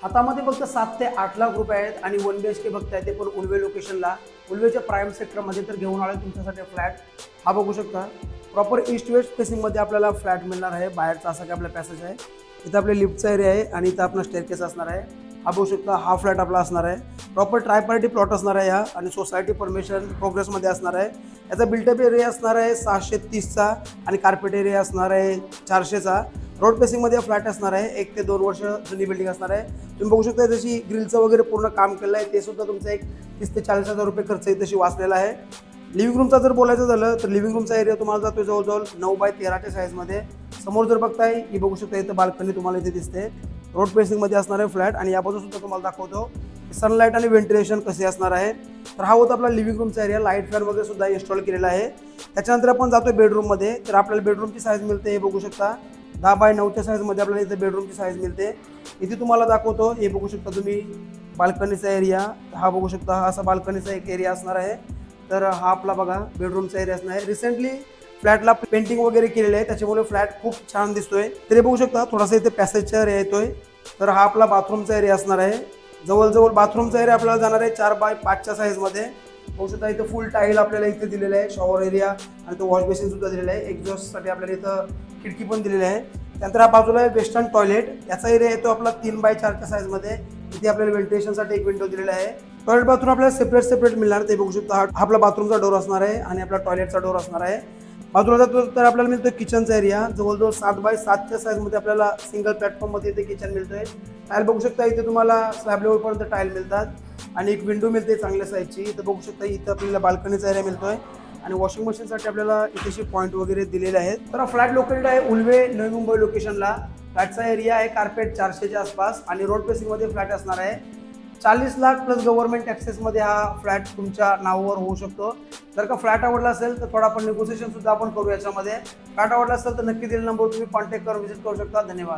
हातामध्ये फक्त 7 ते 8 लाख रुपये आहेत आणि 1 BHK बघताय ते पण उल्वे लोकेशनला, उल्वेच्या प्राईम सेक्टरमध्ये. तर घेऊन आले तुमच्यासाठी फ्लॅट. हा बघू शकता प्रॉपर ईस्ट वेस्ट फेसिंगमध्ये आपल्याला फ्लॅट मिळणार आहे. बाहेरचा असा काय आपला पॅसेज आहे, इथं आपल्या लिफ्टचा एरिया आहे आणि इथं आपला स्टेअरकेस असणार आहे. हा बघू शकता हा फ्लॅट आपला असणार आहे. प्रॉपर ट्रायपार्टी प्लॉट असणार आहे हा आणि सोसायटी परमिशन प्रोग्रेसमध्ये असणार आहे. याचा बिल्टअप एरिया असणार आहे 630चा आणि कार्पेट एरिया असणार आहे 400चा. रोड फेसिंगमध्ये फ्लॅट असणार आहे. 1 ते 2 वर्ष जुनी बिल्डिंग असणार आहे. तुम्ही बघू शकता जशी ग्रिलचं वगैरे पूर्ण काम केलं आहे ते सुद्धा तुमचं एक 30 ते 40 हजार रुपये खर्च तशी वाचलेला आहे. लिव्हिंग रूमचा जर बोलायचं झालं तर लिव्हिंग रूमचा एरिया तुम्हाला जातो जवळजवळ 9x13च्या साईजमध्ये. समोर जर बघताय ही बघू शकता इथं बाल्कनी तुम्हाला इथे दिसते. रोड फेसिंगमध्ये असणार आहे फ्लॅट आणि या बाजू सुद्धा तुम्हाला दाखवतो सनलाईट आणि व्हेंटिलेशन कसे असणार आहे. तर हा होता आपला लिव्हिंग रूमचा एरिया. लाईट फॅन वगैरे सुद्धा इन्स्टॉल केलेला आहे. त्याच्यानंतर आपण जातो बेडरूममध्ये. तर आपल्याला बेडरूमची साईज मिळते हे बघू शकता 10x9च्या साईजमध्ये आपल्याला इथे बेडरूमची साईज मिळते. इथे तुम्हाला दाखवतो हे बघू शकता तुम्ही बाल्कनीचा एरिया. हा बघू शकता हा असा बाल्कनीचा एक एरिया असणार आहे. तर हा आपला बघा बेडरूमचा एरिया असणार आहे. रिसेंटली फ्लॅटला पेंटिंग वगैरे केलेलं आहे त्याच्यामुळे फ्लॅट खूप छान दिसतोय. तरी बघू शकता थोडासा इथे पॅसेजचा एरिया येतोय. तर हा आपला बाथरूमचा एरिया असणार आहे. जवळजवळ बाथरूमचा एरिया आपल्याला जाणार आहे 4x5च्या साईजमध्ये. बघू शकता इथं फुल टाईल आपल्याला इथे दिलेलं आहे. शॉवर एरिया आणि तो वॉश बेसिन सुद्धा दिलेला आहे. एक्झॉस्टसाठी आपल्याला इथं खिडकी पण दिलेली आहे. त्यानंतर हा बाजूला आहे वेस्टर्न टॉयलेट. याचा एरिया येतो आपला 3x4च्या साईजमध्ये. इथे आपल्याला व्हेंटिलेशनसाठी एक विंडो दिलेला आहे. टॉयलेट बाथरूम आपल्याला सेपरेट मिळणार ते बघू शकता. हा आपला बाथरूमचा डोर असणार आहे आणि आपला टॉयलेटचा डोर असणार आहे. बाजूला जातो तर आपल्याला मिळतो किचनचा एरिया. जवळजवळ 7x7च्या साईजमध्ये आपल्याला सिंगल प्लॅटफॉर्ममध्ये इथे किचन मिळतोय. टाईल बघू शकता इथे तुम्हाला स्लॅब लेवलपर्यंत टाईल मिळतात आणि एक विंडो मिळते चांगल्या साईजची. इथं बघू शकता इथं आपल्याला बाल्कनीचा एरिया मिळतोय आणि वॉशिंग मशीनसाठी आपल्याला इथेशी पॉईंट वगैरे दिलेले आहेत. तर फ्लॅट लोकेटेड आहे उल्वे नवी मुंबई लोकेशनला. फ्लॅटचा एरिया आहे कार्पेट 400च्या आसपास आणि रोड फेसिंगमध्ये फ्लॅट असणार आहे. 40 लाख प्लस गव्हर्नमेंट टॅक्सेसमध्ये हा फ्लॅट तुमच्या नावावर होऊ शकतो. जर का फ्लॅट आवडला असेल तर थोडा आपण निगोसिएशन सुद्धा आपण करू याच्यामध्ये. फ्लॅट आवडला असेल तर नक्की दिलेल्या नंबरवर तुम्ही कॉन्टॅक्ट करून व्हिजिट करू शकता. धन्यवाद.